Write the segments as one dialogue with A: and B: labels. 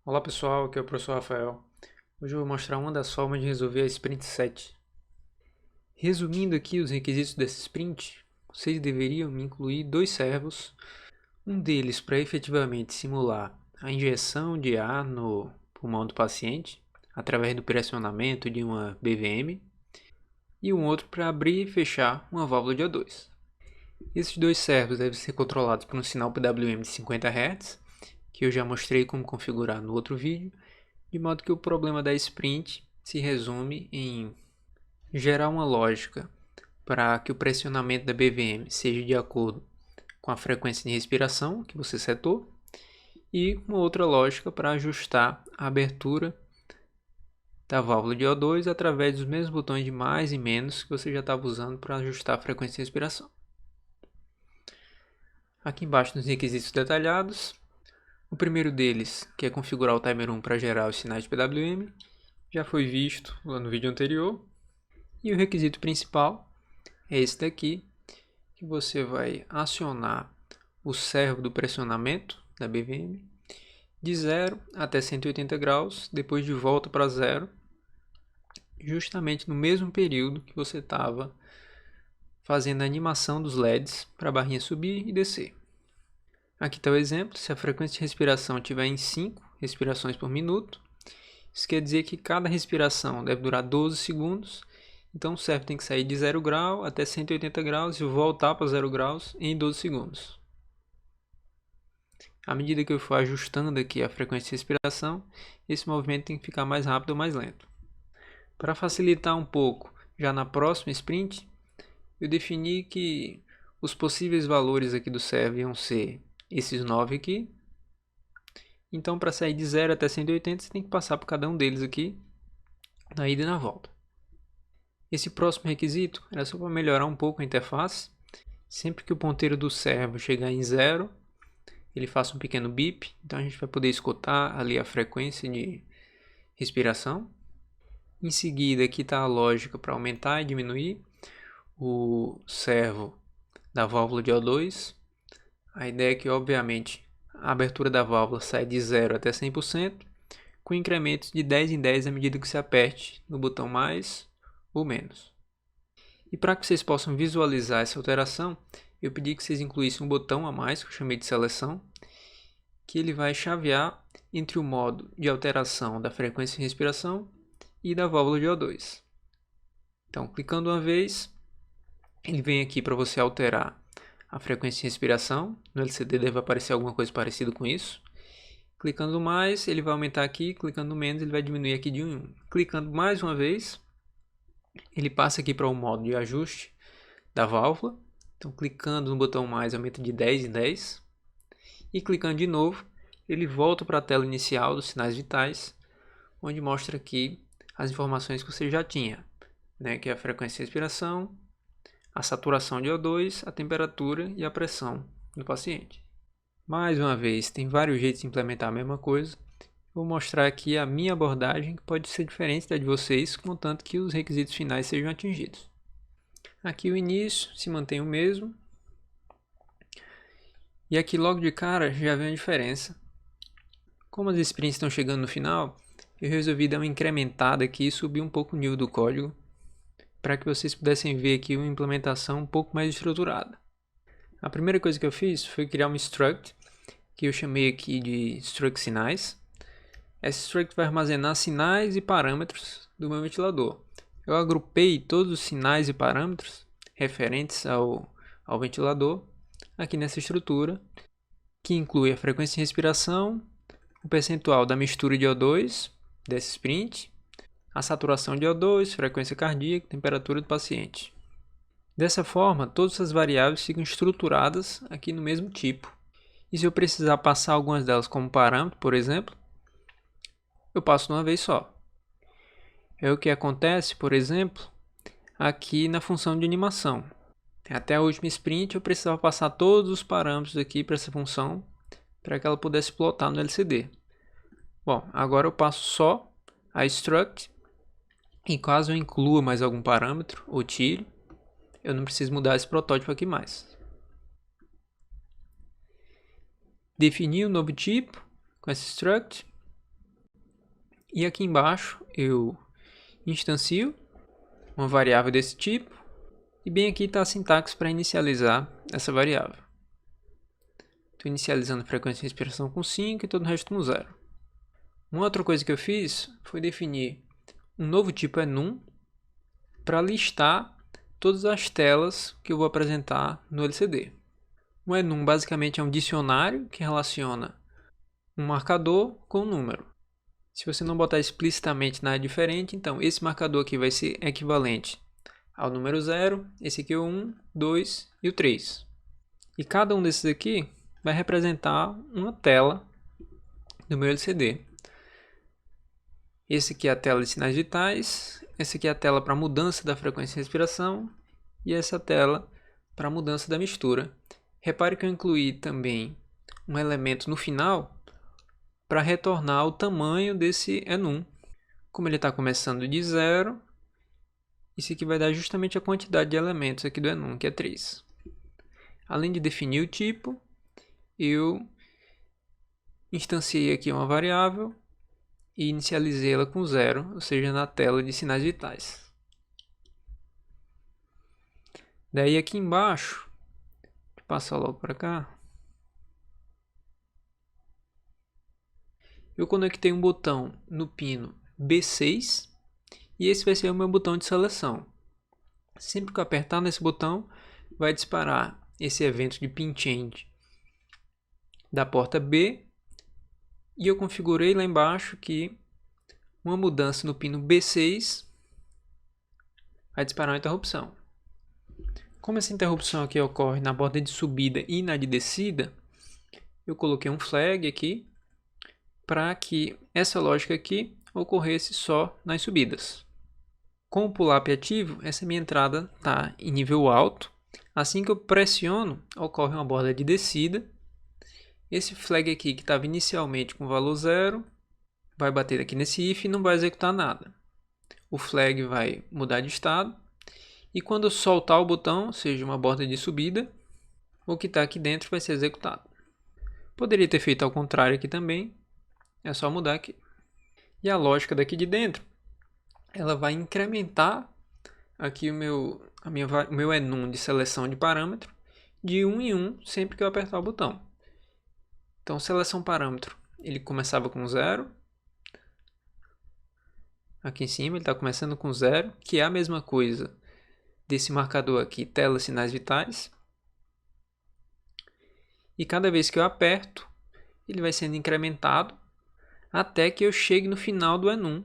A: Olá pessoal, aqui é o professor Rafael. Hoje eu vou mostrar uma das formas de resolver a Sprint 7. Resumindo aqui os requisitos dessa Sprint, vocês deveriam incluir dois servos, um deles para efetivamente simular a injeção de ar no pulmão do paciente, através do pressionamento de uma BVM, e um outro para abrir e fechar uma válvula de O2. Esses dois servos devem ser controlados por um sinal PWM de 50 Hz, que eu já mostrei como configurar no outro vídeo, de modo que o problema da Sprint se resume em gerar uma lógica para que o pressionamento da BVM seja de acordo com a frequência de respiração que você setou e uma outra lógica para ajustar a abertura da válvula de O2 através dos mesmos botões de mais e menos que você já estava usando para ajustar a frequência de respiração. Aqui embaixo nos requisitos detalhados, o primeiro deles, que é configurar o timer 1 para gerar os sinais de PWM, já foi visto lá no vídeo anterior. E o requisito principal é esse daqui, que você vai acionar o servo do pressionamento da BVM de 0 até 180 graus, depois de volta para 0, justamente no mesmo período que você estava fazendo a animação dos LEDs para a barrinha subir e descer. Aqui está o exemplo: se a frequência de respiração estiver em 5 respirações por minuto, isso quer dizer que cada respiração deve durar 12 segundos, então o servo tem que sair de 0 grau até 180 graus e voltar para 0 graus em 12 segundos. À medida que eu for ajustando aqui a frequência de respiração, esse movimento tem que ficar mais rápido ou mais lento. Para facilitar um pouco, já na próxima sprint, eu defini que os possíveis valores aqui do servo iam ser esses 9 aqui. Então, para sair de 0 até 180, você tem que passar por cada um deles aqui, na ida e na volta. Esse próximo requisito era só para melhorar um pouco a interface. Sempre que o ponteiro do servo chegar em 0, ele faça um pequeno bip. Então a gente vai poder escutar ali a frequência de respiração. Em seguida, aqui está a lógica para aumentar e diminuir o servo da válvula de O2. A ideia é que, obviamente, a abertura da válvula sai de 0 até 100%, com incrementos de 10 em 10 à medida que se aperte no botão mais ou menos. E para que vocês possam visualizar essa alteração, eu pedi que vocês incluíssem um botão a mais, que eu chamei de seleção, que ele vai chavear entre o modo de alteração da frequência de respiração e da válvula de O2. Então, clicando uma vez, ele vem aqui para você alterar a frequência de respiração. No LCD deve aparecer alguma coisa parecida com isso. Clicando mais, ele vai aumentar aqui. Clicando menos, ele vai diminuir aqui de 1 em 1. Clicando mais uma vez, ele passa aqui para o modo de ajuste da válvula. Então, clicando no botão mais, aumenta de 10 em 10. E clicando de novo, ele volta para a tela inicial dos sinais vitais, onde mostra aqui as informações que você já tinha, né, que é a frequência de respiração, a saturação de O2, a temperatura e a pressão do paciente. Mais uma vez, tem vários jeitos de implementar a mesma coisa. Vou mostrar aqui a minha abordagem, que pode ser diferente da de vocês, contanto que os requisitos finais sejam atingidos. Aqui o início se mantém o mesmo. E aqui logo de cara já vem a diferença. Como as sprints estão chegando no final, eu resolvi dar uma incrementada aqui e subir um pouco o nível do código, para que vocês pudessem ver aqui uma implementação um pouco mais estruturada. A primeira coisa que eu fiz foi criar um struct, que eu chamei aqui de struct sinais. Esse struct vai armazenar sinais e parâmetros do meu ventilador. Eu agrupei todos os sinais e parâmetros referentes ao ventilador aqui nessa estrutura, que inclui a frequência de respiração, o percentual da mistura de O2 desse sprint, a saturação de O2, frequência cardíaca, temperatura do paciente. Dessa forma, todas essas variáveis ficam estruturadas aqui no mesmo tipo. E se eu precisar passar algumas delas como parâmetro, por exemplo, eu passo de uma vez só. É o que acontece, por exemplo, aqui na função de animação. Até a última sprint eu precisava passar todos os parâmetros aqui para essa função, para que ela pudesse plotar no LCD. Bom, agora eu passo só a struct, e caso eu inclua mais algum parâmetro ou tire, eu não preciso mudar esse protótipo aqui mais. Definir um novo tipo com esse struct. E aqui embaixo eu instancio uma variável desse tipo. E bem aqui está a sintaxe para inicializar essa variável. Estou inicializando a frequência de respiração com 5 e todo o resto com 0. Uma outra coisa que eu fiz foi definir um novo tipo enum para listar todas as telas que eu vou apresentar no LCD. O enum basicamente é um dicionário que relaciona um marcador com um número. Se você não botar explicitamente nada diferente, então esse marcador aqui vai ser equivalente ao número 0, esse aqui é o 1, 2 e o 3. E cada um desses aqui vai representar uma tela do meu LCD. Esse aqui é a tela de sinais vitais, esse aqui é a tela para mudança da frequência de respiração e essa tela para mudança da mistura. Repare que eu incluí também um elemento no final para retornar o tamanho desse enum. Como ele está começando de 0, isso aqui vai dar justamente a quantidade de elementos aqui do enum, que é 3. Além de definir o tipo, eu instanciei aqui uma variável e inicializei-la com 0, ou seja, na tela de sinais vitais. Daí aqui embaixo, vou passar logo para cá, eu conectei um botão no pino B6 e esse vai ser o meu botão de seleção. Sempre que eu apertar nesse botão, vai disparar esse evento de pin change da porta B e eu configurei lá embaixo que uma mudança no pino B6 vai disparar uma interrupção. Como essa interrupção aqui ocorre na borda de subida e na de descida, eu coloquei um flag aqui para que essa lógica aqui ocorresse só nas subidas. Com o pull-up ativo, essa minha entrada está em nível alto. Assim que eu pressiono, ocorre uma borda de descida. Esse flag aqui que estava inicialmente com valor 0, vai bater aqui nesse if e não vai executar nada. O flag vai mudar de estado. E quando eu soltar o botão, ou seja, uma borda de subida, o que está aqui dentro vai ser executado. Poderia ter feito ao contrário aqui também. É só mudar aqui. E a lógica daqui de dentro, ela vai incrementar aqui o meu enum de seleção de parâmetro de 1 em 1 sempre que eu apertar o botão. Então, seleção parâmetro, ele começava com 0. Aqui em cima ele está começando com 0, que é a mesma coisa desse marcador aqui, tela sinais vitais. E cada vez que eu aperto, ele vai sendo incrementado até que eu chegue no final do enum,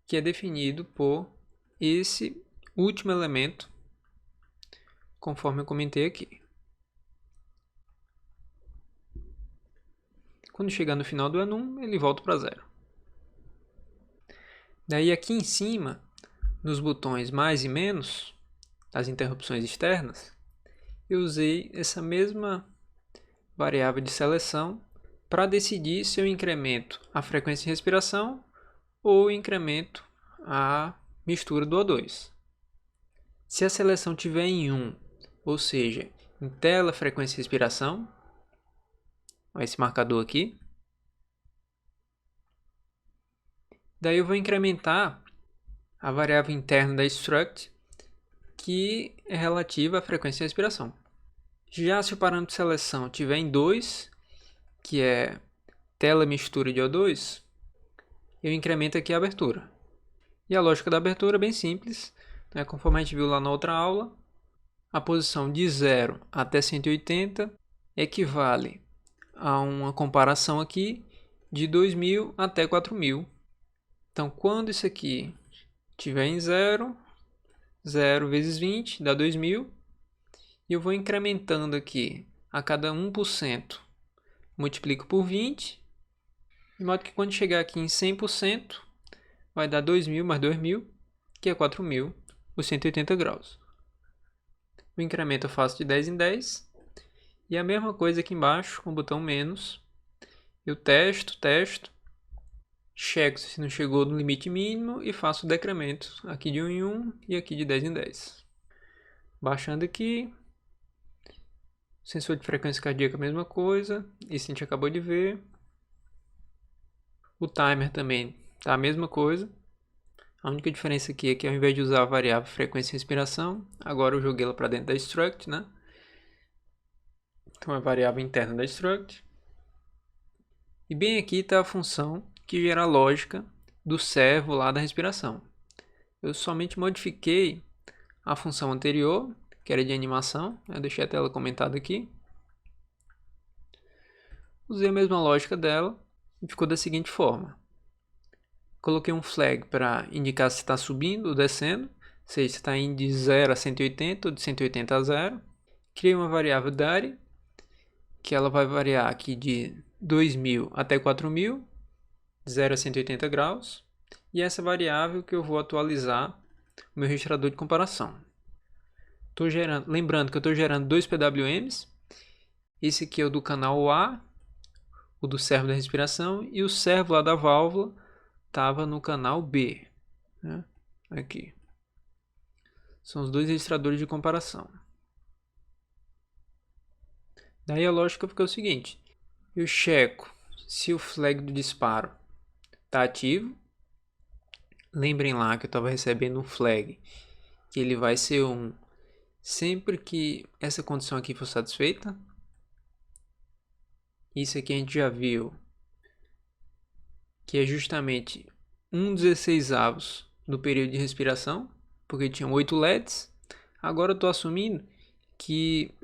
A: que é definido por esse último elemento, conforme eu comentei aqui. Quando chegar no final do enum, ele volta para 0. Daí aqui em cima, nos botões mais e menos, as interrupções externas, eu usei essa mesma variável de seleção para decidir se eu incremento a frequência de respiração ou incremento a mistura do O2. Se a seleção estiver em 1, ou seja, em tela frequência de respiração, esse marcador aqui, daí eu vou incrementar a variável interna da struct, que é relativa à frequência de respiração. Já se o parâmetro de seleção estiver em 2, que é tela mistura de O2, eu incremento aqui a abertura. E a lógica da abertura é bem simples, né? Conforme a gente viu lá na outra aula, a posição de 0 até 180 equivale a uma comparação aqui de 2000 até 4000. Então, quando isso aqui estiver em 0, 0 vezes 20 dá 2000. E eu vou incrementando aqui a cada 1%, multiplico por 20, de modo que quando chegar aqui em 100%, vai dar 2000 mais 2000, que é 4000, os 180 graus. O incremento eu faço de 10 em 10. E a mesma coisa aqui embaixo, com o botão menos. Eu testo, checo se não chegou no limite mínimo e faço o decremento aqui de 1 em 1 e aqui de 10 em 10. Baixando aqui. Sensor de frequência cardíaca, a mesma coisa. Isso a gente acabou de ver. O timer também Tá a mesma coisa. A única diferença aqui é que ao invés de usar a variável frequência e respiração, agora eu joguei ela para dentro da struct, né? Então é a variável interna da struct. E bem aqui está a função que gera a lógica do servo lá da respiração. Eu somente modifiquei a função anterior, que era de animação. Eu deixei a tela comentada aqui. Usei a mesma lógica dela e ficou da seguinte forma. Coloquei um flag para indicar se está subindo ou descendo, seja se está indo de 0 a 180 ou de 180 a 0. Criei uma variável Dari, que ela vai variar aqui de 2000 até 4000, 0 a 180 graus. E essa variável que eu vou atualizar o meu registrador de comparação. Lembrando que eu estou gerando dois PWMs. Esse aqui é o do canal A, o do servo da respiração, e o servo lá da válvula estava no canal B, né? Aqui. São os dois registradores de comparação. Daí a lógica fica o seguinte. Eu checo se o flag do disparo está ativo. Lembrem lá que eu estava recebendo um flag que ele vai ser 1 sempre que essa condição aqui for satisfeita. Isso aqui a gente já viu que é justamente 1/16 do período de respiração, porque tinham 8 LEDs. Agora eu estou assumindo que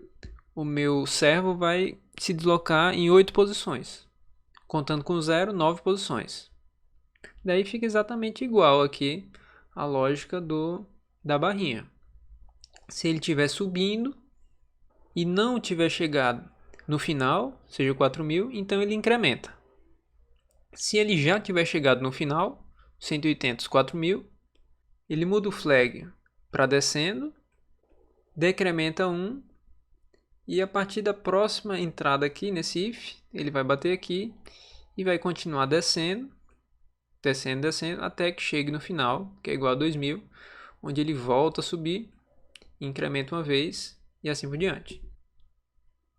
A: o meu servo vai se deslocar em 8 posições, contando com 0, 9 posições. Daí fica exatamente igual aqui a lógica da barrinha. Se ele estiver subindo e não tiver chegado no final, seja 4000, então ele incrementa. Se ele já tiver chegado no final, 180, 4000, ele muda o flag para descendo, decrementa 1, e a partir da próxima entrada aqui nesse if, ele vai bater aqui e vai continuar descendo, descendo, descendo, até que chegue no final, que é igual a 2000, onde ele volta a subir, incrementa uma vez e assim por diante.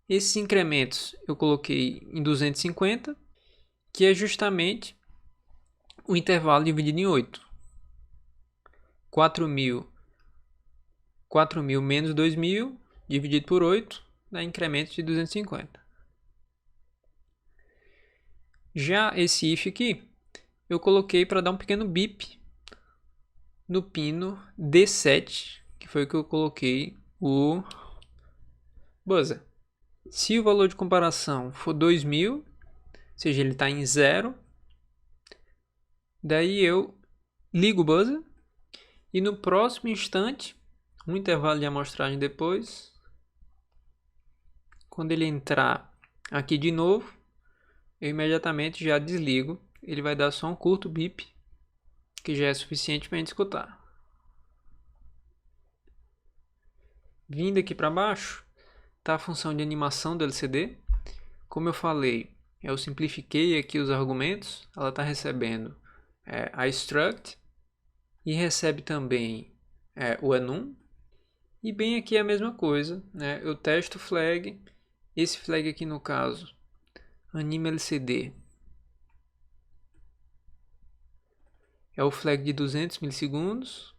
A: Esses incrementos eu coloquei em 250, que é justamente o intervalo dividido em 8. 4.000 menos 2.000 dividido por 8 dá incremento de 250. Já esse if aqui, eu coloquei para dar um pequeno bip no pino D7, que foi o que eu coloquei o buzzer. Se o valor de comparação for 2000, ou seja, ele está em 0, daí eu ligo o buzzer e no próximo instante, um intervalo de amostragem depois, quando ele entrar aqui de novo, eu imediatamente já desligo. Ele vai dar só um curto bip, que já é suficiente para a gente escutar. Vindo aqui para baixo, está a função de animação do LCD. Como eu falei, eu simplifiquei aqui os argumentos. Ela está recebendo a struct e recebe também o enum. E bem aqui é a mesma coisa, né? Eu testo o flag. Esse flag aqui no caso, anima LCD, é o flag de 200 milissegundos.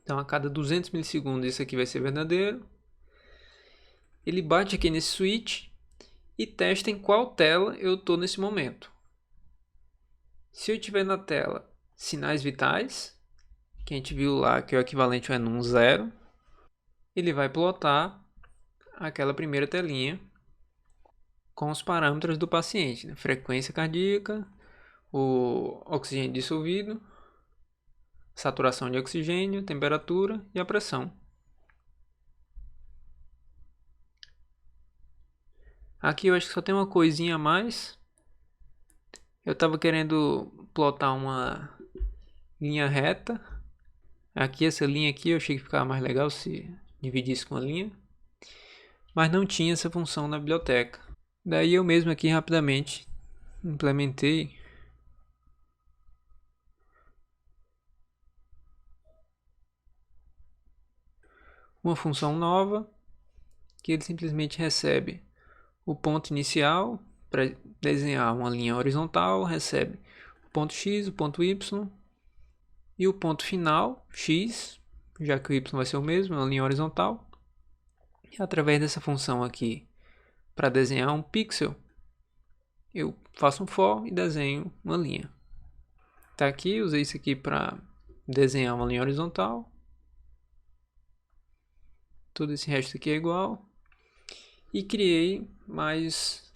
A: Então a cada 200 milissegundos isso aqui vai ser verdadeiro. Ele bate aqui nesse switch e testa em qual tela eu estou nesse momento. Se eu tiver na tela sinais vitais, que a gente viu lá que é o equivalente ao enum 0, ele vai plotar aquela primeira telinha com os parâmetros do paciente, né? Frequência cardíaca, o oxigênio dissolvido, saturação de oxigênio, temperatura e a pressão. Aqui eu acho que só tem uma coisinha a mais. Eu estava querendo plotar uma linha reta. Aqui essa linha aqui eu achei que ficava mais legal se dividisse com a linha. Mas não tinha essa função na biblioteca. Daí eu mesmo aqui rapidamente implementei uma função nova que ele simplesmente recebe o ponto inicial para desenhar uma linha horizontal, recebe ponto X, o ponto Y e o ponto final, X, já que o Y vai ser o mesmo, é uma linha horizontal. E através dessa função aqui, para desenhar um pixel, eu faço um for e desenho uma linha. Tá aqui, usei isso aqui para desenhar uma linha horizontal. Todo esse resto aqui é igual. E criei mais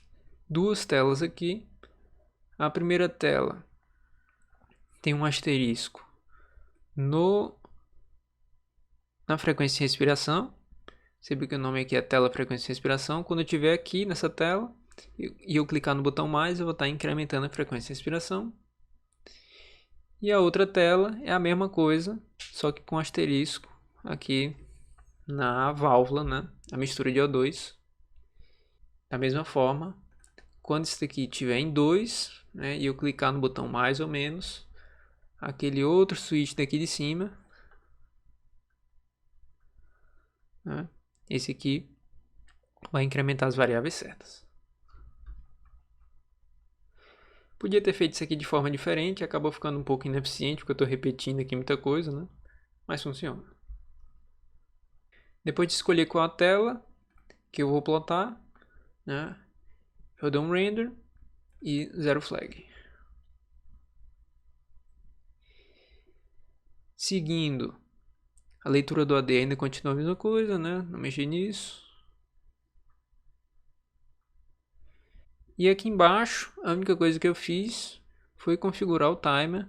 A: duas telas aqui. A primeira tela tem um asterisco na frequência de respiração. Você viu que o nome aqui é tela frequência de respiração. Quando eu estiver aqui nessa tela e eu clicar no botão mais, eu vou estar incrementando a frequência de respiração. E a outra tela é a mesma coisa, só que com asterisco aqui na válvula, né? A mistura de O2. Da mesma forma, quando isso daqui estiver em 2, né, e eu clicar no botão mais ou menos, aquele outro switch daqui de cima, né, esse aqui vai incrementar as variáveis certas. Podia ter feito isso aqui de forma diferente, acabou ficando um pouco ineficiente, porque eu estou repetindo aqui muita coisa, né? Mas funciona. Depois de escolher qual a tela que eu vou plotar, né, eu dou um render e zero flag. Seguindo, a leitura do AD ainda continua a mesma coisa, né? Não mexi nisso. E aqui embaixo, a única coisa que eu fiz foi configurar o timer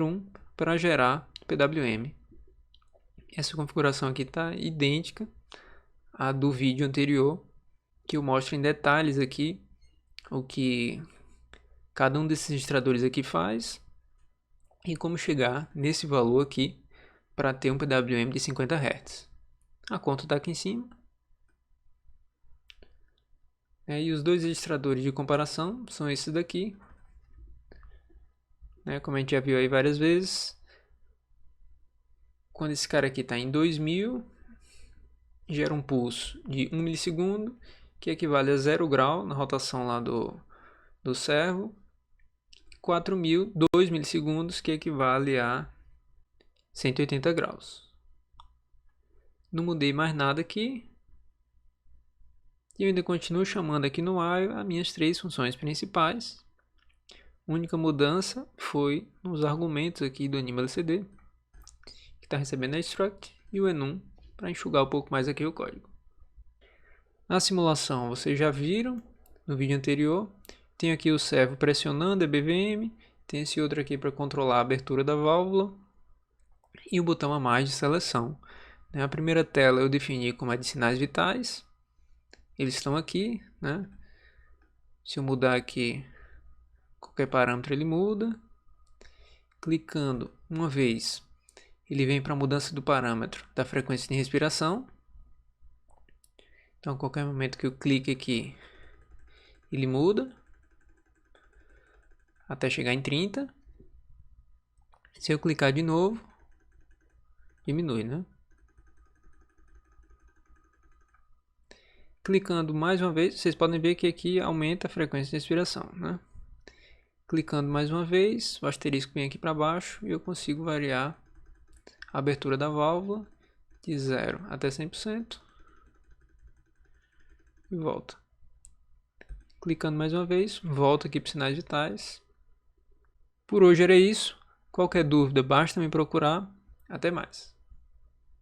A: 1 para gerar PWM. Essa configuração aqui está idêntica à do vídeo anterior, que eu mostro em detalhes aqui o que cada um desses registradores aqui faz e como chegar nesse valor aqui para ter um PWM de 50 Hz. A conta está aqui em cima. E os dois registradores de comparação são esses daqui. Como a gente já viu aí várias vezes, quando esse cara aqui está em 2000, gera um pulso de 1 milissegundo, que equivale a 0 grau na rotação lá do servo. 4000, 2 milissegundos, que equivale a 180 graus. Não mudei mais nada aqui. E eu ainda continuo chamando aqui no while as minhas três funções principais. A única mudança foi nos argumentos aqui do AnimaLCD, que está recebendo a struct, e o enum, para enxugar um pouco mais aqui o código. Na simulação, vocês já viram no vídeo anterior, tem aqui o servo pressionando a BVM, tem esse outro aqui para controlar a abertura da válvula, e o botão a mais de seleção. A primeira tela eu defini como é de sinais vitais. Eles estão aqui, né? Se eu mudar aqui qualquer parâmetro, ele muda. Clicando uma vez, ele vem para a mudança do parâmetro da frequência de respiração. Então, a qualquer momento que eu clique aqui, ele muda até chegar em 30. Se eu clicar de novo, diminui, né? Clicando mais uma vez, vocês podem ver que aqui aumenta a frequência de respiração, né? Clicando mais uma vez, o asterisco vem aqui para baixo e eu consigo variar a abertura da válvula de 0 até 100% e volta. Clicando mais uma vez, volta aqui para sinais vitais. Por hoje era isso. Qualquer dúvida, basta me procurar. Até mais.